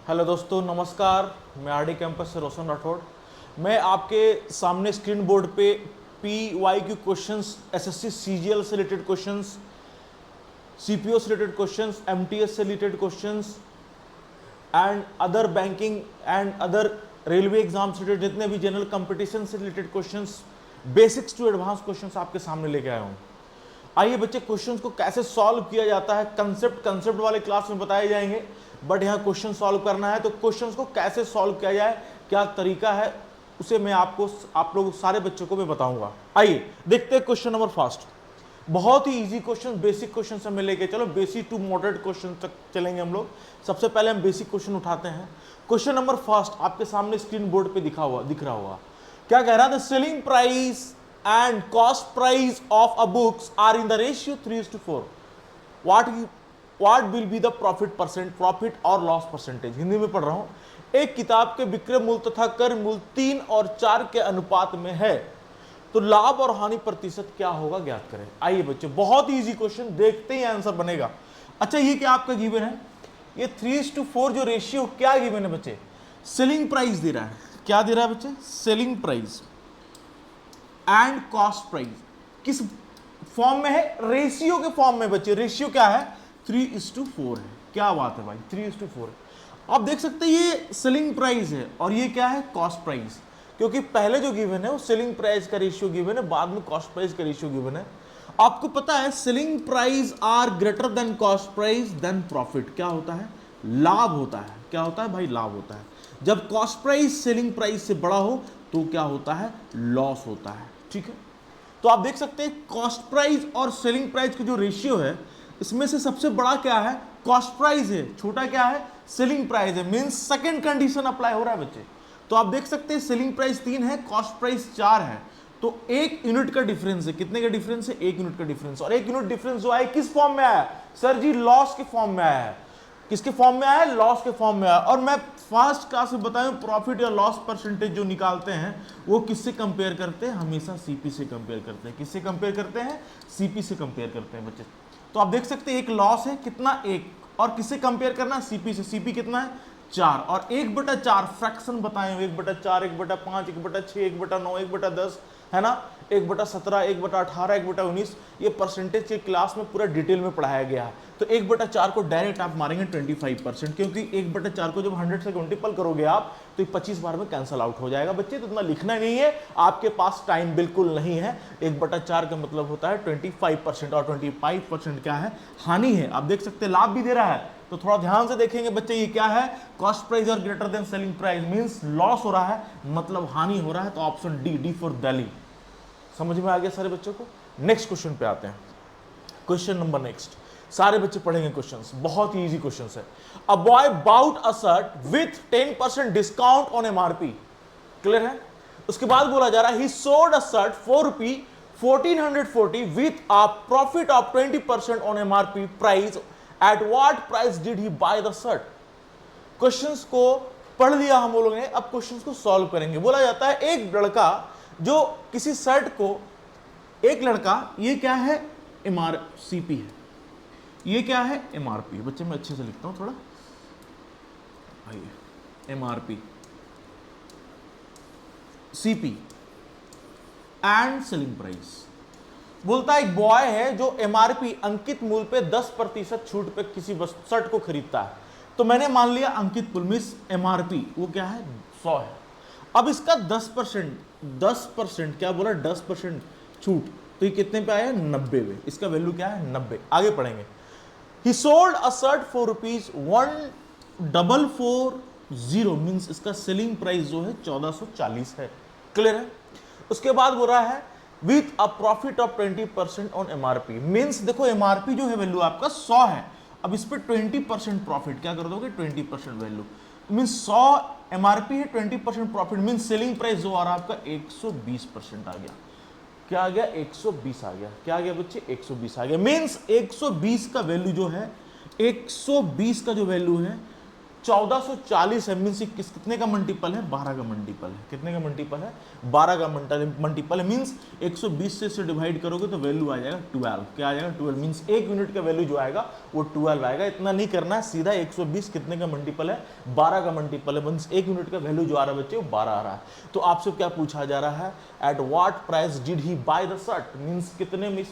Hello दोस्तों, नमस्कार। मैं आरडी कैंपस से रोशन राठौड़। मैं आपके सामने स्क्रीन बोर्ड पे PYQ क्वेश्चंस, एसएससी सीजीएल से रिलेटेड क्वेश्चंस, सीपीओ से रिलेटेड क्वेश्चंस, एमटीएस से related questions and other banking and other railway exam से रिलेटेड जितने भी जनरल कंपटीशन से related questions, basics to advance questions आपके सामने लेके आया हूँ। आइए बच्चे, क्वेश्चंस को कैसे सॉल्व किया जाता है, कंसेप्ट वाले क्लास में बताए जाएंगे, बट यहाँ क्वेश्चन सॉल्व करना है तो क्वेश्चंस को कैसे सॉल्व किया जाए, क्या तरीका है, उसे मैं आप लोग सारे बच्चों को मैं बताऊंगा। आइए देखते हैं क्वेश्चन नंबर फर्स्ट। बहुत ही इजी क्वेश्चन, बेसिक क्वेश्चन से मैं लेके चलो बेसिक टू मॉडरेट क्वेश्चन तक चलेंगे हम लोग। सबसे पहले हम बेसिक क्वेश्चन उठाते हैं। क्वेश्चन नंबर फर्स्ट आपके सामने स्क्रीन बोर्ड पे दिख रहा होगा। क्या कह रहा है? The selling price and cost price of a books are in the ratio 3:4. What will be the profit or loss percentage? Hindi में पढ़ रहा हूं। एक किताब के विक्रय मूल्य तथा कर मूल्य 3 और 4 के अनुपात में है तो लाभ और हानि प्रतिशत क्या होगा, ज्ञात करें। आइए बच्चे, बहुत ही इजी क्वेश्चन, देखते ही आंसर बनेगा। अच्छा, ये क्या आपका गिवन है? ये 3:4 जो रेशियो क्या गिवन है बच्चे? सेलिंग प्राइस दे रहा है। क्या दे रहा है बच्चे? Selling price and cost price किस फॉर्म में है? रेशियो के फॉर्म में बच्चे। रेशियो क्या है? 3:4 है। क्या बात है भाई, 3:4 है। आप देख सकते हैं ये सेलिंग प्राइस है और ये क्या है? Cost price. क्योंकि पहले जो गिवन है वो सेलिंग प्राइस का रेशियो गिवन है, बाद में कॉस्ट प्राइस का रेशियो गिवन है। आपको पता है selling price are greater than cost price then profit. क्या होता है? लाभ होता है। क्या होता है भाई? लाभ होता है। जब कॉस्ट प्राइस सेलिंग प्राइस से बड़ा हो तो क्या होता है? लॉस होता है। ठीक है, तो आप देख सकते हैं कॉस्ट प्राइस और सेलिंग प्राइस का जो रेशियो है, इसमें से सबसे बड़ा क्या है? कॉस्ट प्राइस है। छोटा क्या है? सेलिंग प्राइस है। मींस सेकंड कंडीशन अप्लाई हो रहा है बच्चे। तो आप देख सकते हैं सेलिंग प्राइस 3 है, कॉस्ट प्राइस 4 है, तो 1 यूनिट का डिफरेंस है। कितने का डिफरेंस है? 1 यूनिट का डिफरेंस। और 1 यूनिट डिफरेंस जो है किस फॉर्म में आया? सर जी, लॉस के फॉर्म में आया है। किसके फॉर्म में आया? लॉस के फॉर्म में आया। और मैं फर्स्ट क्लास में बताऊं, प्रॉफिट या लॉस परसेंटेज जो निकालते हैं वो किससे कंपेयर करते हैं? हमेशा सीपी से कंपेयर करते हैं। किससे कंपेयर करते हैं? सीपी से कंपेयर करते हैं बच्चे। तो आप देख सकते हैं एक लॉस है, कितना? 1। और किससे कंपेयर करना? सीपी से। सीपी कितना है? 4। और 1/4 फ्रैक्शन बताए, 1/4, 1/5, 1/6, 1/9, 1/10 है ना, 1/17, 1/18, 1/19। ये परसेंटेज के क्लास में पूरा डिटेल में पढ़ाया गया है। तो 1/4 को डायरेक्ट आप मारेंगे 25%, क्योंकि 1/4 को जब 100 से मल्टीपल करोगे आप तो 25 बार में कैंसिल आउट हो जाएगा बच्चे। तो इतना लिखना नहीं है, आपके पास टाइम बिल्कुल नहीं है। 1/4 का मतलब होता है 25%, और 25% क्या है? हानि है। आप देख सकते हैं लाभ भी दे रहा है, तो थोड़ा ध्यान से देखेंगे बच्चे। ये क्या है? कॉस्ट प्राइस और greater than selling price means loss हो रहा है, मतलब हानि हो रहा है। तो ऑप्शन डी फॉर दिल्ली। समझ में आ गया सारे बच्चों को? नेक्स्ट क्वेश्चन पे आते हैं। क्वेश्चन नंबर नेक्स्ट, सारे बच्चे पढ़ेंगे क्वेश्चंस, बहुत ही इजी क्वेश्चंस है। A boy bought a shirt with 10% discount on MRP. Clear है? उसके बाद बोला जा रहा है he sold a shirt for rupee 1440 with a profit of 20% on MRP price. At what price did he buy the shirt? Questions को पढ़ लिया हम लोगों ने, अब क्वेश्चंस को सॉल्व करेंगे। बोला जाता है एक लड़का जो किसी शर्ट को, एक लड़का, ये क्या है? सीपी है। ये क्या है? एमआरपी। बच्चे मैं अच्छे से लिखता हूं थोड़ा, आइए। MRP, CP and selling price. बोलता है एक बॉय है जो एमआरपी अंकित मूल्य पे 10% छूट पे किसी शर्ट को खरीदता है। तो मैंने मान लिया अंकित मूल्य मिस एमआरपी वो क्या है? 100 है। अब इसका 10% क्या बोला? 10% छूट, तो ये कितने पे आया? 90 पे। इसका वैल्यू क्या है? 90। आगे पढ़ेंगे। He sold a shirt for ₹1440 means इसका सेलिंग प्राइस जो है 1440 है। क्लियर है? उसके बाद बोल रहा है with a profit of 20% on MRP. Means देखो एमआरपी जो है वैल्यू आपका 100 है, अब इस पर 20% प्रॉफिट क्या कर दोगे? 20% वैल्यू मीन्स 100 एमआरपी है, 20% प्रॉफिट मीन्स सेलिंग प्राइस जो आ रहा है आपका 120% आ गया। क्या आ गया? 120 आ गया। क्या आ गया बच्चे? 120 आ गया। मींस 120 का वैल्यू जो है, 120 का जो वैल्यू है 1440 है, मीन्स कितने का मल्टीपल है, 12 का मल्टीपल है। कितने का मल्टीपल है, 12 का मल्टीपल है। मीन्स 120 से डिवाइड करोगे तो वैल्यू आ जाएगा 12। क्या आ जाएगा, 12। मीन्स 1 यूनिट का वैल्यू जो आएगा वो 12 आएगा। इतना नहीं करना है, सीधा 120 कितने का मल्टीपल है, 12 का मल्टीपल है। मीन्स 1 यूनिट का वैल्यू जो आ रहा है बच्चे वो 12 आ रहा है। तो आपसे क्या पूछा जा रहा है, eight what price did he buy the shirt, means कितने में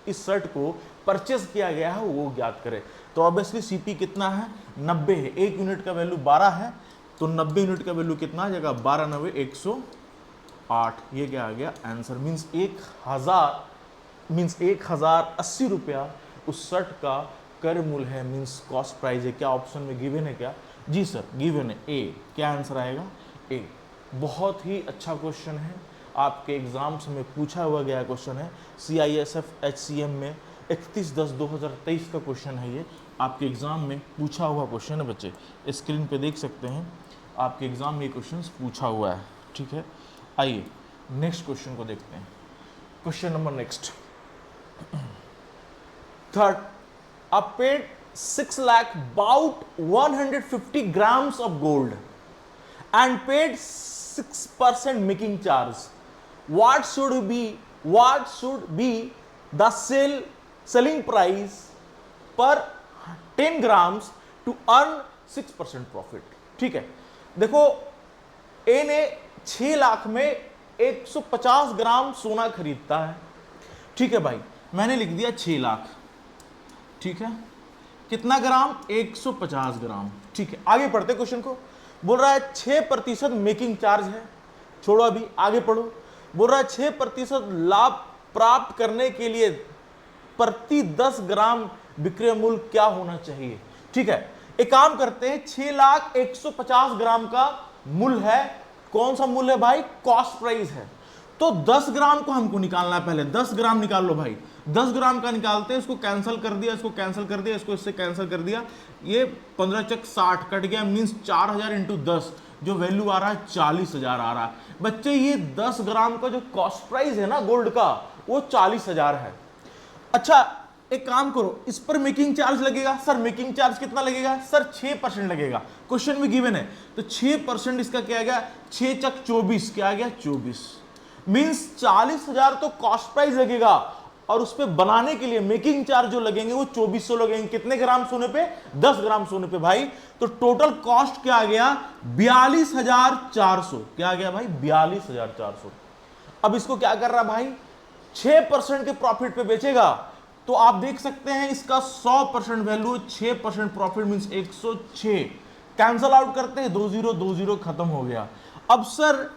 इस शर्ट को परचेस किया गया है वो ज्ञात करें। तो ऑब्वियसली सीपी कितना है, 90 है। 1 यूनिट का वैल्यू 12 है, तो 90 यूनिट का वैल्यू कितना आ जाएगा, 12 90 108। ये क्या आ गया आंसर। मीन्स 1080 रुपया उस शर्ट का क्रय मूल्य है, मीन्स कॉस्ट प्राइस है। क्या ऑप्शन में गिवन है क्या, जी सर गिवन है ए। क्या आंसर आएगा, ए। बहुत ही अच्छा क्वेश्चन है, आपके एग्जाम्स में पूछा हुआ गया क्वेश्चन है। CISF HCM में 31/10/2023 का क्वेश्चन है। ये आपके एग्जाम में पूछा हुआ क्वेश्चन है बच्चे, स्क्रीन पे देख सकते हैं, आपके एग्जाम में ये क्वेश्चन पूछा हुआ है। ठीक है, आइए नेक्स्ट क्वेश्चन को देखते हैं। Question number next, third, a paid 6 lakh bought 150 grams of gold and paid 6% making charge. What should be the selling price per 10 grams to earn 6% profit? ठीक है, देखो ए ने 6 लाख में 150 ग्राम सोना खरीदता है। ठीक है भाई, मैंने लिख दिया 6 लाख। ठीक है, कितना ग्राम, 150 ग्राम। ठीक है, आगे पढ़ते क्वेश्चन को। बोल रहा है 6% मेकिंग चार्ज है, छोड़ो अभी आगे पढ़ो। बोल रहा है 6% लाभ प्राप्त करने के लिए प्रति 10 ग्राम विक्रय मूल्य क्या होना चाहिए। ठीक है, एक काम करते हैं, 6,150 ग्राम का मूल्य है। कौन सा मूल्य है भाई, कॉस्ट प्राइस है। तो 10 ग्राम को हमको निकालना है, पहले 10 ग्राम निकाल लो भाई। 10 ग्राम का निकालते हैं, इसको कैंसिल कर दिया, इसको कैंसिल कर दिया, इसको इससे कैंसिल कर दिया, ये 15 चक 60 कट गया। मीन्स 4000 इंटू 10, जो वैल्यू आ रहा है 40,000 आ रहा है। बच्चे ये 10 ग्राम का जो कॉस्ट प्राइस है ना गोल्ड का, वो 40,000 है। अच्छा एक काम करो, इस पर मेकिंग चार्ज लगेगा। सर मेकिंग चार्ज कितना लगेगा, सर 6% लगेगा। क्वेश्चन में गिवन है, तो 6% इसका क्या आ गया, 6 चक 24, क्या आ गया 24। मीन्स 40,000 तो कॉस्ट प्राइस लगेगा, और उस पे बनाने के लिए मेकिंग चार्ज जो लगेंगे वो 2400 लगेंगे। कितने ग्राम सोने पे, 10 ग्राम सोने पे भाई। तो टोटल कॉस्ट क्या आ गया, 42,400। क्या आ गया भाई, 42,400। अब इसको क्या कर रहा भाई, 6% के प्रॉफिट पे बेचेगा। तो आप देख सकते हैं इसका 100% value, 6% profit means 106। Cancel out करते हैं, 20 खत्म हो गया। अब सर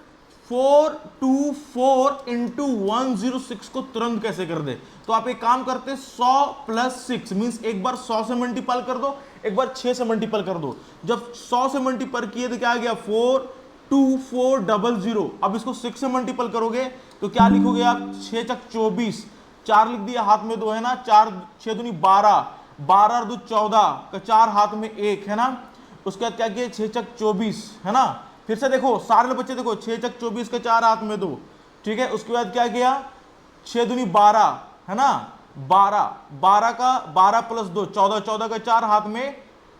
424 इंटू 106 को तुरंत कैसे कर दे, तो आप एक काम करते हैं, 100 प्लस 6 मीन्स एक बार 100 से मल्टीपल कर दो, एक बार 6 से मल्टीपल कर दो। जब 100 से मल्टीपल किए तो क्या आ गया, 42400। अब इसको 6 से मल्टीपल करोगे तो क्या लिखोगे आप, 6 चक 24, 4 लिख दिया, हाथ में 2 है ना, 4 6 दूनी 12, 12 और 2 14 का 4 हाथ में 1 है ना। उसके बाद क्या किया, 6 चक 24 है ना। फिर से देखो सारे बच्चे देखो, 6 चक 24 का 4 हाथ में 2। ठीक है, उसके बाद क्या किया, 6 दूनी 12 है ना, 12 का 12 प्लस 2 14, 14 का 4 हाथ में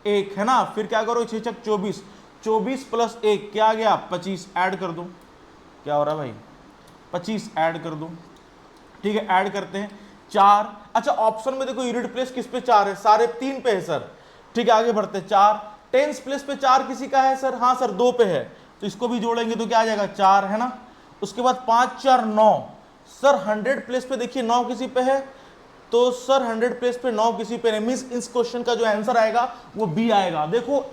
1 है ना। फिर क्या करो, 6 चक 24, 24 प्लस 1 क्या आ गया, 25। ऐड कर दो, क्या हो रहा है भाई, 25 ऐड कर दो। ठीक है, ऐड करते हैं 4। अच्छा ऑप्शन में देखो यूनिट प्लेस किस पे 4 है, सारे 3 पे है सर। ठीक है, आगे बढ़ते हैं, 4 टेंस प्लेस पे 4 किसी का है सर, हाँ सर 2 पे है, तो इसको भी जोड़ेंगे तो क्या आ जाएगा 4 है ना। उसके बाद 5 4 9, सर 100 प्लेस पे देखिए 9 किसी पे है, तो सर 100 प्लेस पे 9 किसी पे नहीं। मींस इस क्वेश्चन का जो आंसर आएगा वो बी आएगा। देखो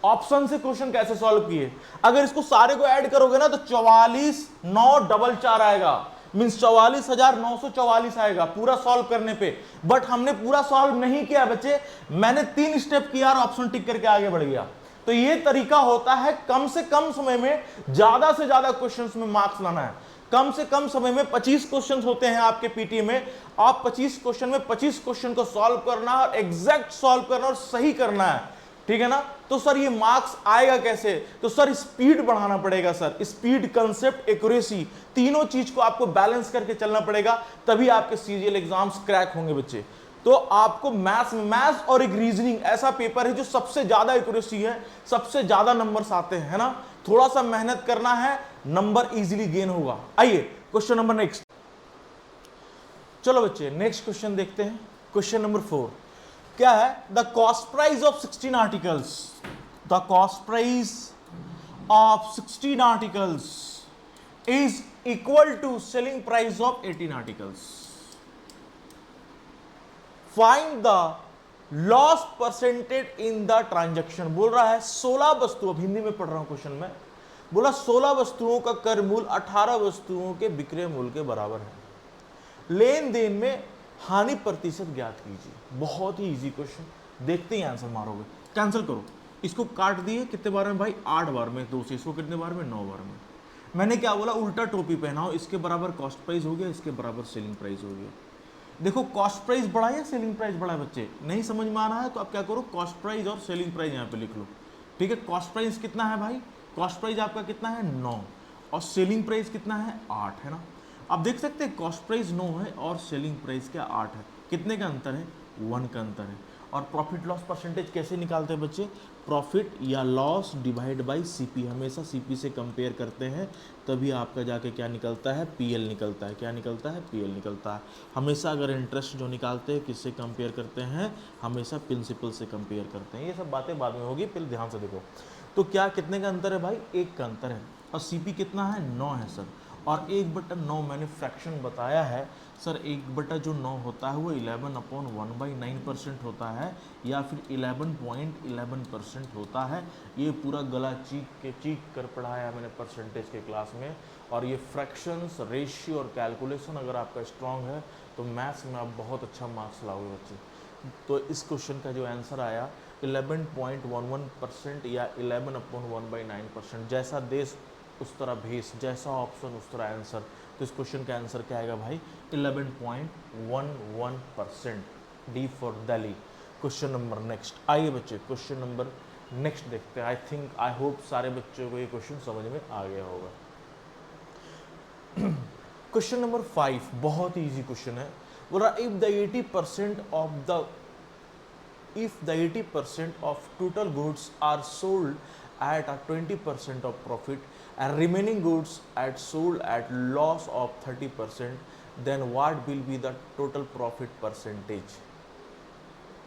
ऑप्शन से क्वेश्चन कैसे सॉल्व किए, अगर इसको सारे को ऐड करोगे ना तो 44,944 आएगा। मीन्स 44,944 आएगा पूरा सॉल्व करने पे। बट हमने पूरा सॉल्व नहीं किया बच्चे, मैंने 3 स्टेप किया और ऑप्शन टिक करके आगे बढ़ गया। तो ये तरीका होता है कम से कम समय में ज्यादा से ज्यादा क्वेश्चंस में मार्क्स लाना है। कम से कम समय में 25 क्वेश्चंस होते हैं आपके पीटी में, आप 25 क्वेश्चन में 25 क्वेश्चन को सॉल्व करना और एग्जैक्ट सॉल्व करना और सही करना है। ठीक है ना। तो सर ये मार्क्स आएगा कैसे, तो सर स्पीड बढ़ाना पड़ेगा सर, स्पीड, कंसेप्ट, एक्यूरेसी, तीनों चीज को आपको बैलेंस करके चलना पड़ेगा, तभी आपके सीजीएल एग्जाम्स क्रैक होंगे बच्चे। तो आपको मैथ्स और एक रीजनिंग ऐसा पेपर है जो सबसे ज्यादा एक्यूरेसी है, सबसे ज्यादा नंबर्स आते हैं, है ना। थोड़ा सा मेहनत करना है, नंबर इजीली गेन होगा। आइए क्वेश्चन नंबर नेक्स्ट। चलो बच्चे नेक्स्ट क्वेश्चन देखते हैं। क्वेश्चन नंबर 4 क्या है? The cost price of 16 articles, the cost price of 16 articles is equal to selling price of 18 articles. Find the loss percentage in the transaction. बोल रहा है 16 वस्तु, अब हिंदी में पढ़ रहा हूं क्वेश्चन में, बोला 16 वस्तुओं का कर मूल्य 18 वस्तुओं के विक्रय मूल्य के बराबर है, लेन देन में हानि प्रतिशत ज्ञात कीजिए। बहुत ही इजी क्वेश्चन, देखते ही आंसर मारोगे। कैंसिल करो, इसको काट दिए कितने बार में भाई? 8 बार में, 2 से इसको कितने बार में? 9 बार में। मैंने क्या बोला? उल्टा टोपी पहनाओ, इसके बराबर कॉस्ट प्राइस हो गया, इसके बराबर सेलिंग प्राइस हो गया। देखो कॉस्ट प्राइस बड़ा है या सेलिंग प्राइस बड़ा है? बच्चे नहीं समझ में आ रहा है तो आप क्या करो, कॉस्ट प्राइस और सेलिंग प्राइस यहाँ पे लिख लो, ठीक है। कॉस्ट प्राइस कितना है भाई? कॉस्ट प्राइस आपका कितना है? 9, और सेलिंग प्राइस कितना है? 8, है ना। आप देख सकते हैं कॉस्ट प्राइस 9 है और सेलिंग प्राइस क्या 8 है। कितने का अंतर है? 1 का अंतर है। और प्रॉफिट लॉस परसेंटेज कैसे निकालते हैं बच्चे? प्रॉफिट या लॉस डिवाइड बाय सीपी, हमेशा सीपी से कंपेयर करते हैं, तभी आपका जाके क्या निकलता है? पीएल निकलता है। क्या निकलता है? पीएल निकलता है। हमेशा अगर इंटरेस्ट जो निकालते हैं किससे कंपेयर करते हैं? हमेशा प्रिंसिपल से कंपेयर करते हैं। ये सब बातें बाद में होगी, पहले ध्यान से देखो। तो क्या कितने का अंतर है भाई? 1 का अंतर है। और सीपी कितना है? 9 है सर। और 1/9 मैंने फ्रैक्शन बताया है सर, 1/9 होता है वो 11/1/9% होता है, या फिर 11.11% होता है। ये पूरा गला चीख कर पढ़ाया मैंने परसेंटेज के क्लास में। और ये फ्रैक्शंस, रेशियो और कैलकुलेशन अगर आपका स्ट्रांग है तो मैथ्स में आप बहुत अच्छा मार्क्स लाओगे बच्चे। तो इस क्वेश्चन का जो आंसर आया 11.11% या 11/1/9%, जैसा देश उस तरह भेस, जैसा ऑप्शन उस तरह आंसर। तो इस क्वेश्चन का आंसर क्या आएगा भाई? 11.11%, D for Delhi. Question number next. आइए बच्चे क्वेश्चन नंबर नेक्स्ट देखते हैं। आई थिंक, आई होप सारे बच्चों को ये क्वेश्चन समझ में आ गया होगा। क्वेश्चन नंबर 5 बहुत ही इजी क्वेश्चन है। बोल रहा if the 80% of total goods are sold at a 20% of profit and remaining goods are sold at loss of 30%, then what will be the total profit percentage?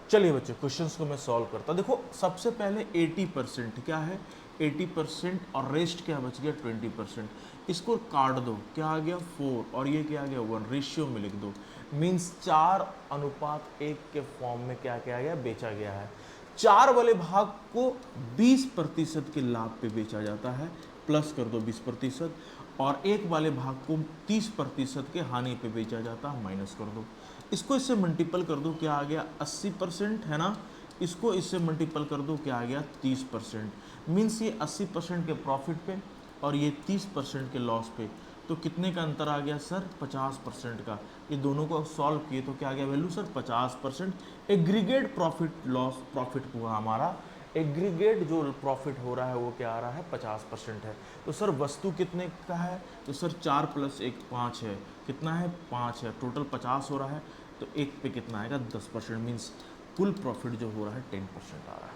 चलिए बच्चे questions को मैं solve करता। देखो सबसे पहले 80% क्या है? 80% और रेस्ट क्या बच गया? 20%। इसको काट दो, क्या आ गया? 4, और ये क्या आ गया? 1। रेशियो में लिख दो, मीन्स 4:1 के फॉर्म में क्या क्या गया? बेचा गया है। 4 वाले भाग को 20% के लाभ पे बेचा जाता है, प्लस कर दो 20%, और 1 वाले भाग को 30% के हानि पे बेचा जाता है, माइनस कर दो। इसको इससे मल्टीपल कर दो, क्या आ गया? 80%, है ना। इसको इससे मल्टीपल कर दो, क्या आ गया? 30%। मीन्स ये 80% के प्रॉफिट पे और ये 30% के लॉस पे। तो कितने का अंतर आ गया सर? 50% का। ये दोनों को सॉल्व किए तो क्या आ गया value sir? 50%। Aggregate profit loss profit हुआ हमारा, एग्रीगेट जो प्रॉफिट हो रहा है वो क्या आ रहा है? 50% है। तो सर वस्तु कितने का है? तो सर 4 + 1 5 है। कितना है? 5 है। टोटल 50 हो रहा है, तो 1 पे कितना आएगा? 10%। मीन्स कुल प्रॉफिट जो हो रहा है 10% आ रहा है।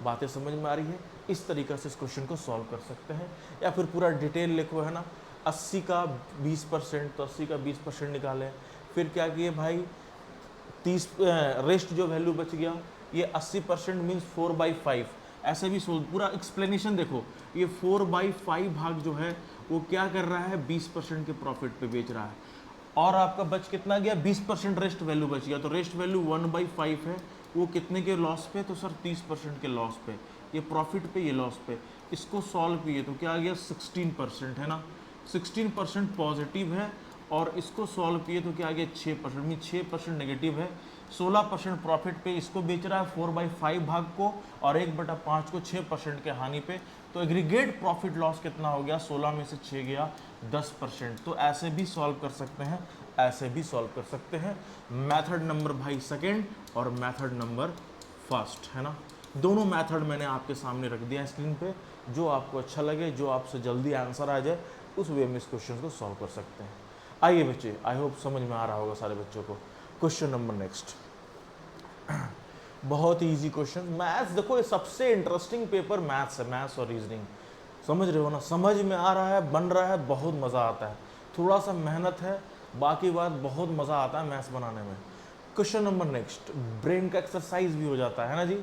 बातें समझ में आ रही है? इस तरीक़े से इस क्वेश्चन को सॉल्व कर सकते हैं, या फिर पूरा डिटेल लिखो, है ना। 80 का 20%, तो 80 का 20% निकालें। फिर क्या किए भाई? 30 रेस्ट जो वैल्यू बच गया, ये 80% मीन्स 4/5। ऐसे भी सोच, पूरा एक्सप्लेनेशन देखो। ये 4/5 भाग जो है वो क्या कर रहा है? 20% के प्रॉफिट पे बेच रहा है, और आपका बच कितना गया? 20% रेस्ट वैल्यू बच गया। तो रेस्ट वैल्यू 1/5 है, वो कितने के लॉस पे? तो सर 30% के लॉस पे। ये प्रॉफिट पे, ये लॉस पे। इसको सॉल्व किए तो क्या आ गया? 16%, है ना। 16% पॉजिटिव है, और इसको सॉल्व किए तो क्या आ गया? 6%, मीन 6% नेगेटिव है। 16% प्रॉफिट पे इसको बेच रहा है 4/5 भाग को, और 1/5 को 6% के हानि पे। तो एग्रीगेट प्रॉफिट लॉस कितना हो गया? 16 में से 6 गया 10%। तो ऐसे भी सॉल्व कर सकते हैं, ऐसे भी सॉल्व कर सकते हैं। मेथड नंबर भाई सेकेंड और मेथड नंबर फर्स्ट, है ना। दोनों मेथड मैंने आपके सामने रख दिया स्क्रीन पे। जो आपको अच्छा लगे, जो आपसे जल्दी आंसर आ जाए, उस वे में इस क्वेश्चन को सॉल्व कर सकते हैं। आइए बच्चे, आई होप समझ में आ रहा होगा सारे बच्चों को। क्वेश्चन नंबर नेक्स्ट, बहुत ही इजी क्वेश्चन। मैथ्स देखो, ये सबसे इंटरेस्टिंग पेपर मैथ्स है, मैथ्स और रीजनिंग। समझ रहे हो ना, समझ में आ रहा है, बन रहा है, बहुत मज़ा आता है। थोड़ा सा मेहनत है, बाकी बात बहुत मज़ा आता है मैथ्स बनाने में। क्वेश्चन नंबर नेक्स्ट, ब्रेन का एक्सरसाइज भी हो जाता है ना जी।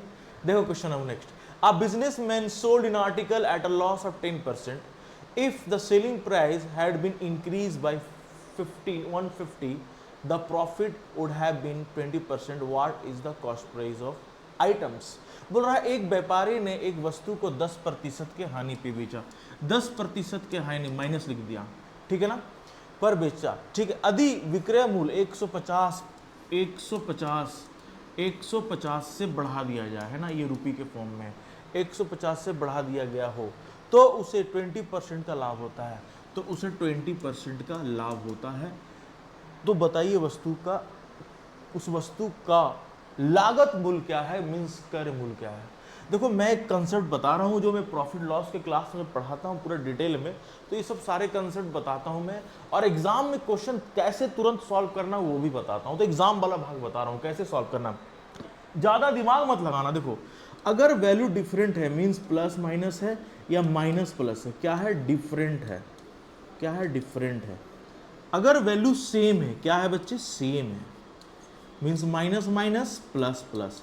देखो question number next, a businessman sold in article at a loss of 10%। If the selling price had been increase by 150, the profit would have been 20%. What is the cost price of items? बोल रहा है एक व्यापारी ने एक वस्तु को 10% के हानि पे बेचा, 10% के हानि माइनस लिख दिया, ठीक है ना, पर बेचा, ठीक है। यदि विक्रय मूल्य 150 से बढ़ा दिया जाए, है ना, ये रुपये के फॉर्म में 150 से बढ़ा दिया गया हो, तो उसे 20% का लाभ होता है, तो उसे 20% का लाभ होता है। तो बताइए वस्तु का, उस वस्तु का लागत मूल्य क्या है, मीन्स क्रय मूल्य क्या है। देखो मैं एक कंसेप्ट बता रहा हूँ जो मैं प्रॉफिट लॉस के क्लास में पढ़ाता हूँ पूरा डिटेल में, तो ये सब सारे कंसेप्ट बताता हूँ मैं, और एग्जाम में क्वेश्चन कैसे तुरंत सॉल्व करना वो भी बताता हूँ। तो एग्जाम वाला भाग बता रहा हूँ कैसे सॉल्व करना, ज्यादा दिमाग मत लगाना। देखो अगर वैल्यू डिफरेंट है, मीन्स प्लस माइनस है या माइनस प्लस है, क्या है, डिफरेंट है, क्या है, डिफरेंट है। अगर वैल्यू सेम है, क्या है बच्चे, सेम है, means minus minus plus plus,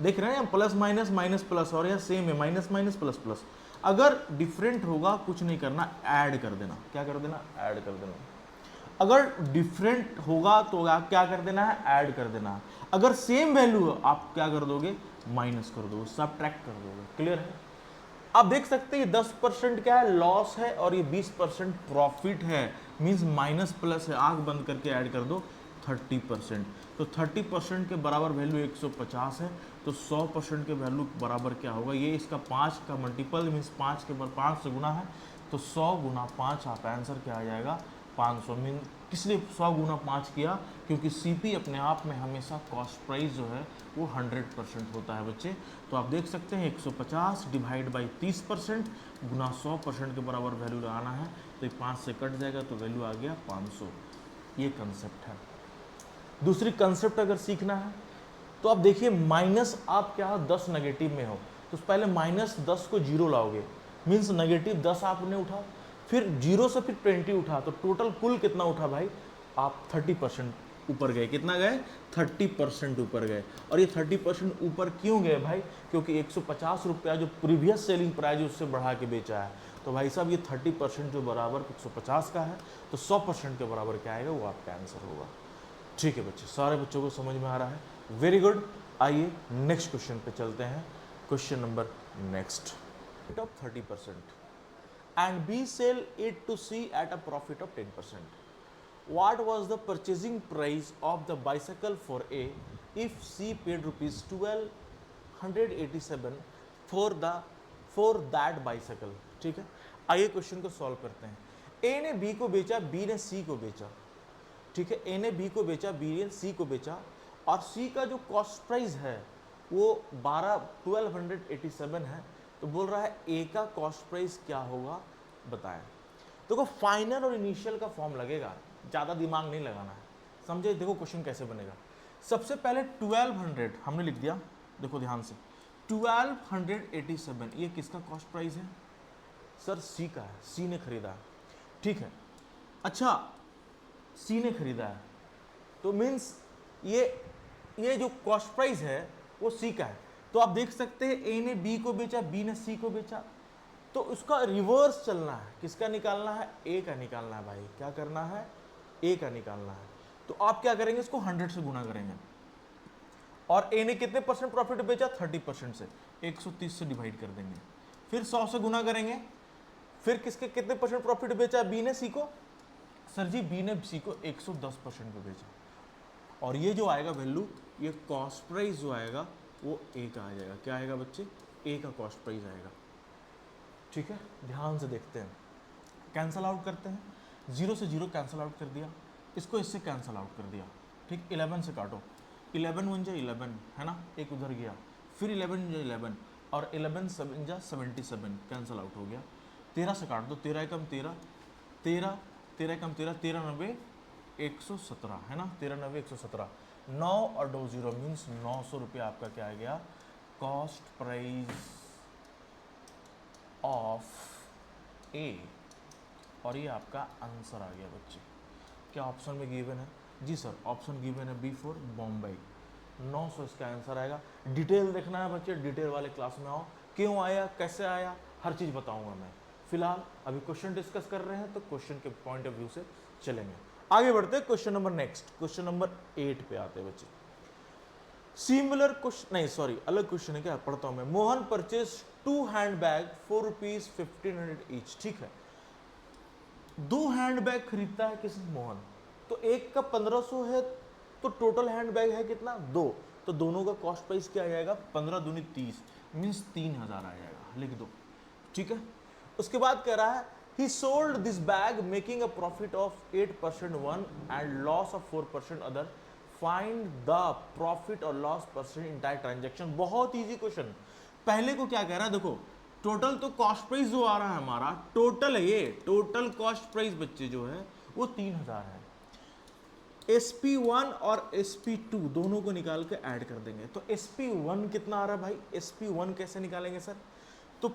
देख रहे हैं, प्लस माइनस माइनस प्लस, और यह सेम है, माइनस माइनस प्लस प्लस। अगर डिफरेंट होगा कुछ नहीं करना, ऐड कर देना, क्या कर देना, ऐड कर देना। अगर डिफरेंट होगा तो आप क्या कर देना है, ऐड कर देना। अगर सेम वैल्यू है आप क्या कर दोगे, माइनस कर दोगे, सब्ट्रैक्ट कर दोगे। क्लियर है। आप देख सकते हैं 10% क्या है, लॉस है, और ये 20% प्रॉफिट है, मींस माइनस प्लस है, आंख बंद करके ऐड कर दो 30%। तो 30% के बराबर वैल्यू 150 है, तो 100% के वैल्यू बराबर क्या होगा, ये इसका 5 का मल्टीपल, मीन्स 5 के बराबर 5 से गुना है, तो 100 गुना 5 आपका आंसर क्या आ जाएगा, 500। मीन किस लिए 100 गुना 5 किया, क्योंकि सीपी अपने आप में हमेशा कॉस्ट प्राइस जो है वो 100% होता है बच्चे। तो आप देख सकते हैं 150 डिवाइड बाई 30% गुना 100% के बराबर वैल्यू लगाना है, तो ये 5 से कट जाएगा, तो वैल्यू आ गया 500। ये कंसेप्ट है। दूसरी कंसेप्ट अगर सीखना है तो आप देखिए, माइनस आप क्या 10 नेगेटिव में हो, तो पहले माइनस 10 को जीरो लाओगे, मीन्स नेगेटिव 10 आपने उठा, फिर जीरो से फिर 20 उठा, तो टोटल कुल कितना उठा भाई, आप 30% ऊपर गए। कितना गए, 30% ऊपर गए। और ये 30% ऊपर क्यों गए भाई, क्योंकि 150 रुपया जो प्रीवियस सेलिंग प्राइस है उससे बढ़ा के बेचा है। तो भाई साहब ये 30% जो बराबर 150 का है, तो 100% के बराबर क्या आएगा, वो आपका आंसर होगा। ठीक है बच्चे, सारे बच्चों को समझ में आ रहा है, वेरी गुड। आइए नेक्स्ट क्वेश्चन पे चलते हैं। Question number next, of 30% and B sell it to C at a profit of 10%. What was the purchasing price of the bicycle for A if C paid rupees 1287 for that bicycle? ठीक है, आइए question को solve करते हैं। A ने B को बेचा, B ने C को बेचा, ठीक है, A ने B को बेचा, B ने C को बेचा, और C का जो कॉस्ट प्राइस है वो 1287 है। तो बोल रहा है A का कॉस्ट प्राइस क्या होगा बताएं। देखो फाइनल और इनिशियल का फॉर्म लगेगा, ज़्यादा दिमाग नहीं लगाना है, समझे। देखो क्वेश्चन कैसे बनेगा, सबसे पहले 1200 हमने लिख दिया, देखो ध्यान से, 1287 ये किसका कॉस्ट प्राइस है, सर C का है, C ने खरीदा है, ठीक है। अच्छा C ने खरीदा है, तो मीन्स ये जो कॉस्ट प्राइस है वो C का है। तो आप देख सकते हैं A ने B को बेचा, B ने C को बेचा, तो उसका रिवर्स चलना है, किसका निकालना है, A का निकालना है भाई। क्या करना है, A का निकालना है। तो आप क्या करेंगे, इसको 100 से गुना करेंगे, और A ने कितने परसेंट प्रॉफिट बेचा, 30% से, 130 से डिवाइड कर देंगे, फिर 100 से गुना करेंगे, फिर किसके कितने परसेंट प्रॉफिट बेचा, B ने C को, सर जी B ने C को 110% पे बेचा, और ये जो आएगा वैल्यू, ये कॉस्ट प्राइस जो आएगा वो A का आ जाएगा। क्या आएगा बच्चे, A का कॉस्ट प्राइस आएगा। ठीक है, ध्यान से देखते हैं, कैंसल आउट करते हैं, 0 से 0 कैंसल आउट कर दिया, इसको इससे कैंसल आउट कर दिया, ठीक, 11 से काटो, 11 1 जा 11 है ना, एक उधर गया, फिर 11 जा 11, और 11 7 जा 77 कैंसल आउट हो गया। 13 से काट दो, 13 एकम 13, 13 13 एकम 13, 13 90 117 है ना, 13 90 117, 9 और 2 0 मीन्स 900 रुपया आपका क्या आ गया, कॉस्ट प्राइस ऑफ ए, और ये आपका आंसर आ गया बच्चे। क्या ऑप्शन में गिवन है? जी सर, ऑप्शन गिवन है B4 बॉम्बे। 900 इसका आंसर आएगा। डिटेल देखना है बच्चे, डिटेल वाले क्लास में आओ, क्यों आया, कैसे आया, हर चीज़ बताऊंगा मैं। फिलहाल अभी क्वेश्चन डिस्कस कर रहे हैं तो क्वेश्चन के पॉइंट ऑफ व्यू से चलेंगे। आगे बढ़ते हैं question number next, question number 8 पे आते हैं बच्चे। सिमिलर क्वेश्चन, नहीं सॉरी अलग क्वेश्चन है, क्या पढ़ता हूं मैं। Mohan purchase 2 hand bag for ₹1500 each. ठीक है, 2 हैंड बैग खरीदता है किसी मोहन, तो एक का 1500 है, तो टोटल हैंड बैग है कितना, 2, तो दोनों का कॉस्ट प्राइस क्या आ जाएगा, 15 दूनी 30 मीन्स 3000 आ जाएगा, लिख दो। ठीक है, उसके बाद कह रहा है he sold this bag making a profit of 8% one and loss of 4% other, find the profit or loss percent entire transaction। बहुत इजी क्वेश्चन। पहले को क्या कह रहा है, देखो टोटल तो कॉस्ट प्राइस जो आ रहा है हमारा, टोटल है ये, टोटल कॉस्ट प्राइस बच्चे जो है वो 3000 है। SP1 और SP2 दोनों को निकाल के ऐड कर देंगे, तो SP1 कितना आ रहा है भाई, SP1 कैसे निकालेंगे सर, तो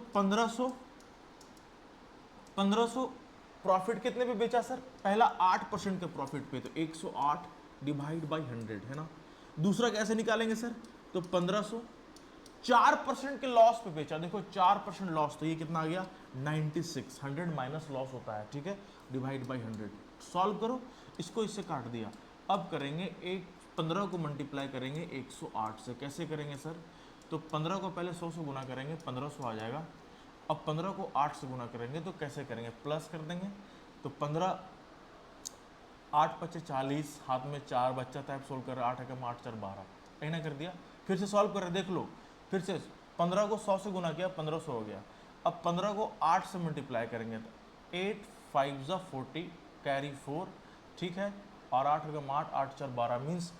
1500 प्रॉफिट कितने पे बेचा सर, पहला 8% के प्रॉफिट पे, तो 108 डिवाइड बाई 100 है ना। दूसरा कैसे निकालेंगे सर, तो 1500 4% के लॉस पे बेचा, देखो 4% लॉस, तो ये कितना आ गया 96, 100 माइनस लॉस होता है, ठीक है, डिवाइड बाई 100। सॉल्व करो, इसको इससे काट दिया। अब करेंगे 15 को मल्टीप्लाई करेंगे 108 से, कैसे करेंगे सर, तो 15 को पहले 100 से गुना करेंगे, 1500 आ जाएगा। अब 15 को 8 से गुना करेंगे तो कैसे करेंगे, प्लस कर देंगे, तो 15 8 पच्चे 40, हाथ में 4 बच्चा था, सोल्व कर, 8 एकम 8 4 12, कहीं ना कर दिया। फिर से सॉल्व कर रहे, देख लो, फिर से 15 को 100 से गुना किया, 1500 हो गया। अब 15 को 8 से मल्टीप्लाई करेंगे तो 8 5 ज़ा 40 कैरी 4, ठीक है, और 8 एकम 8 8 4 12 मीन्स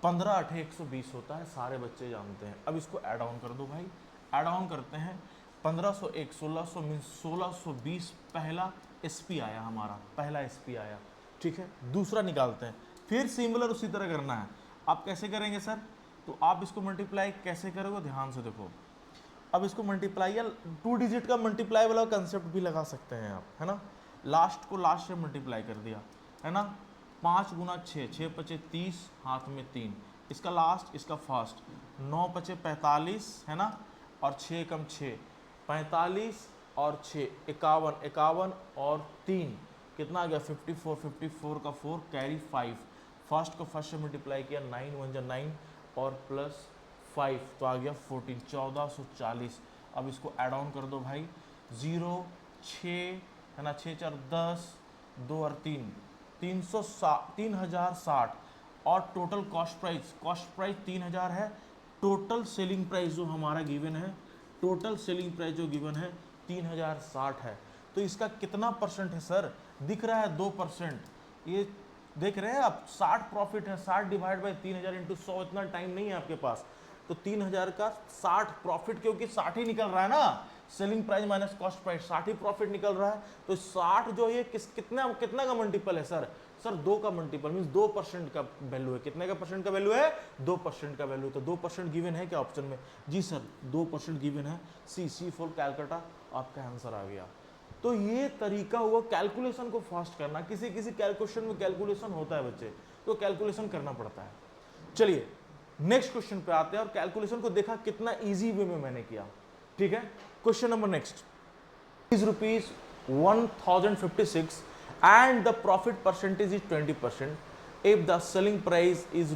15 8 120 होता है, सारे बच्चे जानते हैं। अब इसको ऐड ऑन कर दो भाई, ऐड ऑन करते हैं, 1501 1600 मीन्स 1620 पहला SP आया हमारा, पहला SP आया, ठीक है। दूसरा निकालते हैं, फिर सिमिलर उसी तरह करना है। आप कैसे करेंगे सर, तो आप इसको मल्टीप्लाई कैसे करोगे, ध्यान से देखो। अब इसको मल्टीप्लाई या 2 डिजिट का मल्टीप्लाई वाला कंसेप्ट भी लगा सकते हैं आप, है ना। लास्ट को लास्ट से मल्टीप्लाई कर दिया, है ना। 5 गुना 6, 6 पचे 30, हाथ में 3, इसका लास्ट इसका फर्स्ट, 9 पचे 45, है ना, और 6 कम 6 45 और 6 51, 51 और 3 कितना आ गया 54, 54 का 4 कैरी 5, फर्स्ट को फर्स्ट से मल्टीप्लाई किया, 9 1 जा 9 और प्लस 5 तो आ गया 14, 1440। अब इसको ऐड ऑन कर दो भाई, 0 6 है ना, 6 4 10, 2 और 3 3060 और टोटल कॉस्ट प्राइस 3000 है। टोटल सेलिंग प्राइस जो हमारा गिवन है, टोटल सेलिंग प्राइस जो गिवन है 3060 है। तो इसका कितना परसेंट है सर, दिख रहा है 2%, ये देख रहे हैं आप, 60 प्रॉफिट है, 60 डिवाइड बाई 3000 इंटू 100, इतना टाइम नहीं है आपके पास, तो 3000 का 60 प्रॉफिट, क्योंकि 60 ही निकल रहा है ना, selling price minus cost price, 60 ही प्रॉफिट निकल रहा है। तो 60 जो ये कितना का मल्टीपल है सर, 2 का मल्टीपल मीन्स 2% का वैल्यू है। कितने का परसेंट का वैल्यू है, 2% का वैल्यू। तो 2% गिवन है क्या ऑप्शन में, जी सर 2% गिवन है, C फॉर कैलकाटा, आपका आंसर आ गया। तो ये तरीका हुआ कैलकुलेशन को फास्ट करना। किसी कैलकुलेशन में कैलकुलेशन होता है बच्चे, तो कैलकुलेशन करना पड़ता है। चलिए नेक्स्ट क्वेश्चन पे आते हैं, और कैलकुलेशन को देखा कितना इजी वे में मैंने किया, ठीक है। Question number next is ₹1056 and the profit percentage is 20%. If the selling price is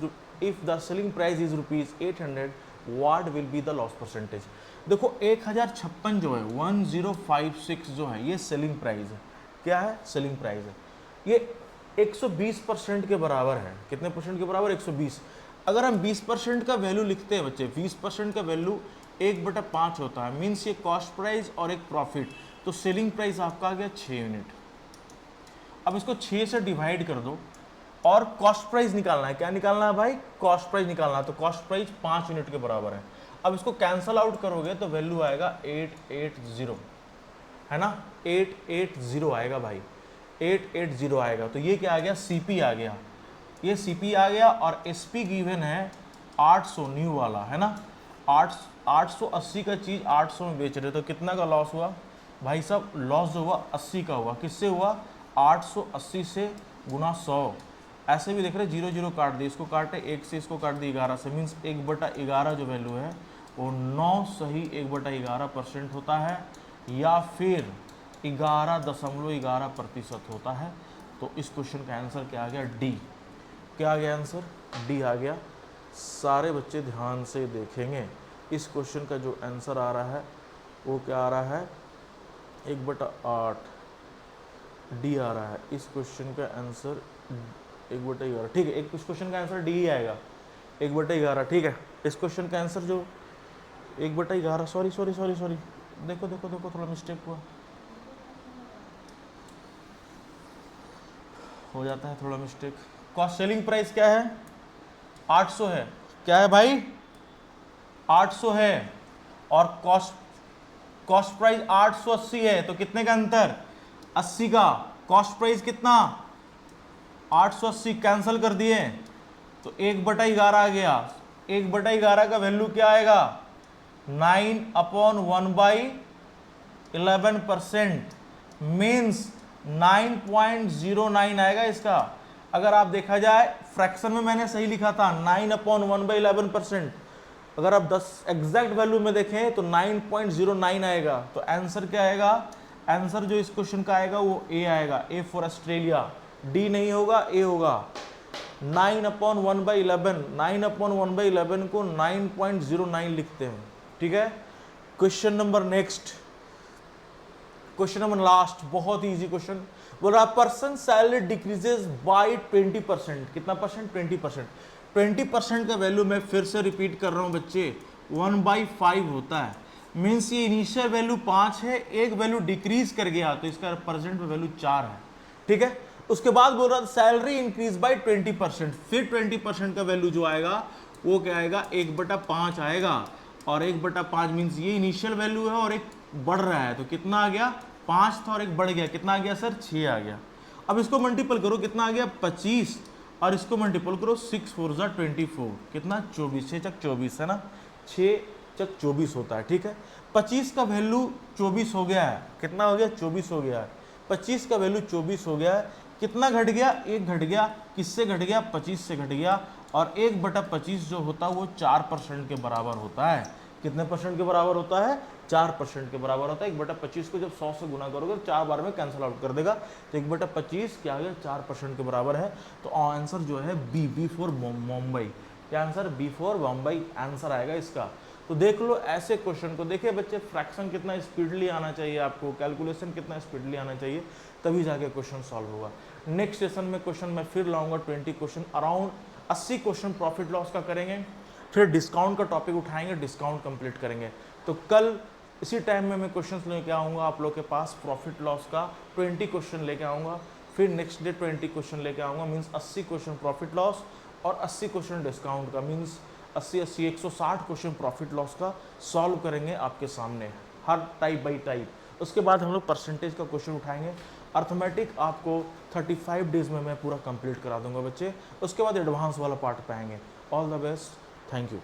₹800, what will be the loss percentage? देखो 1056 जो है, 1056 जो है, ये सेलिंग प्राइस है। क्या है, सेलिंग प्राइस है। ये 120% के बराबर है। कितने परसेंट के बराबर, 120। अगर हम 20% का वैल्यू लिखते हैं बच्चे, 20% का वैल्यू 1/5 होता है, मीन्स ये कॉस्ट प्राइस और एक प्रॉफिट, तो सेलिंग प्राइस आपका आ गया 6 यूनिट। अब इसको 6 से डिवाइड कर दो और कॉस्ट प्राइस निकालना है। क्या निकालना है भाई, कॉस्ट प्राइस निकालना है, तो कॉस्ट प्राइस 5 यूनिट के बराबर है। अब इसको कैंसल आउट करोगे तो वैल्यू आएगा 880, है ना, 880 आएगा भाई, 880 आएगा। तो ये क्या आ गया, CP आ गया। ये CP आ गया और SP गिवन है 800 न्यू वाला है ना, 880 का चीज 800 में बेच रहे, तो कितना का लॉस हुआ भाई साहब? लॉस जो हुआ 80 का हुआ। किससे हुआ? 880 से गुना 100। ऐसे भी देख रहे 0 0 काट दिए, इसको काटे 1 से, इसको काट दिए 11 से, मीन्स 1/11 जो वैल्यू है वो 9 सही 1/11% होता है, या फिर 11.11% होता है। तो इस क्वेश्चन का आंसर क्या आ गया? डी। क्या आ गया आंसर? डी आ गया। सारे बच्चे ध्यान से देखेंगे, इस क्वेश्चन का जो आंसर आ रहा है वो क्या आ रहा है? 1/8 डी आ रहा है। इस क्वेश्चन का आंसर 1/11, ठीक है। एक इस क्वेश्चन का आंसर डी ही आएगा, 1/11, ठीक है। इस क्वेश्चन का आंसर जो 1/11, सॉरी, देखो थोड़ा मिस्टेक हुआ, हो जाता है थोड़ा मिस्टेक। कॉस्ट सेलिंग प्राइस क्या है? 800 है। क्या है भाई? 800 है। और कॉस्ट प्राइस 880 है, तो कितने का अंतर? 80 का। कॉस्ट प्राइस कितना? 880, कैंसिल कर दिए तो 1/11 आ गया। 1/11 का वैल्यू क्या आएगा? 9/1/11%, मीन्स 9.09 आएगा इसका। अगर आप देखा जाए फ्रैक्शन में मैंने सही लिखा था 9/1/11%, अगर आप 10 एग्जैक्ट वैल्यू में देखें तो 9.09 आएगा। तो आंसर क्या आएगा? आंसर जो इस क्वेश्चन का आएगा वो ए आएगा, ए फॉर ऑस्ट्रेलिया। डी नहीं होगा, ए होगा। 9/1/11, 9/1/11 को 9.09 लिखते हैं, ठीक है। Question number next, question number last, बहुत ही इजी क्वेश्चन। बोल रहा पर्सन सैलरी डिक्रीजेस बाय 20%। कितना परसेंट? 20%। 20% का वैल्यू मैं फिर से रिपीट कर रहा हूं बच्चे, 1/5 होता है। मीन्स ये इनिशियल वैल्यू 5 है, एक वैल्यू डिक्रीज कर गया तो इसका प्रेजेंट में वैल्यू 4 है, ठीक है। उसके बाद बोल रहा था सैलरी इंक्रीज बाय 20%, फिर 20% का वैल्यू जो आएगा वो क्या आएगा? 1/5 आएगा। और 1/5 मीन्स ये इनिशियल वैल्यू है और एक बढ़ रहा है, तो कितना आ गया? 5 था और एक बढ़ गया, कितना आ गया सर? 6 आ गया। अब इसको मल्टीपल करो, कितना आ गया? 25, और इसको मल्टीपल करो 6 4 जा 24, कितना? 24, 6 चक 24 है ना, 6 चक 24 होता है, ठीक है। 25 का वैल्यू 24 हो गया है, कितना हो गया? 24 हो गया है। 25 का वैल्यू 24 हो गया है, कितना घट गया? 1 घट गया। किससे घट गया? 25 से घट गया। और 1/25 जो होता है वो 4% के बराबर होता है। कितने परसेंट के बराबर होता है? 4% के बराबर होता है। 1/25 को जब 100 से गुना करोगे तो 4 बार में कैंसिल आउट कर देगा, तो 1/25 क्या आ गया? 4% के बराबर है। तो आंसर जो है बी फॉर मुंबई। क्या answer? B for Mumbai answer आएगा इसका। तो देख लो ऐसे क्वेश्चन को। देखिए बच्चे, फ्रैक्शन कितना स्पीडली आना चाहिए आपको, कैलकुलेशन कितना स्पीडली आना चाहिए, तभी जाके क्वेश्चन सॉल्व होगा। नेक्स्ट सेशन में क्वेश्चन मैं फिर लाऊंगा 20 question, around 80 question profit loss का करेंगे, फिर डिस्काउंट का टॉपिक उठाएंगे, डिस्काउंट कंप्लीट करेंगे। तो कल इसी टाइम में मैं क्वेश्चंस लेके आऊँगा आप लोग के पास, प्रॉफिट लॉस का 20 क्वेश्चन लेके आऊँगा, फिर नेक्स्ट डे 20 क्वेश्चन लेके आऊँगा, मीन्स 80 क्वेश्चन प्रॉफिट लॉस और 80 क्वेश्चन डिस्काउंट का, मीन्स 80 160 क्वेश्चन प्रॉफिट लॉस का सॉल्व करेंगे आपके सामने, हर टाइप बाई टाइप। उसके बाद हम लोग परसेंटेज का क्वेश्चन उठाएंगे। अर्थमेटिक आपको 35 डेज में मैं पूरा कंप्लीट करा दूंगा बच्चे। उसके बाद एडवांस वाला पार्ट पे आएंगे। All the best, thank you.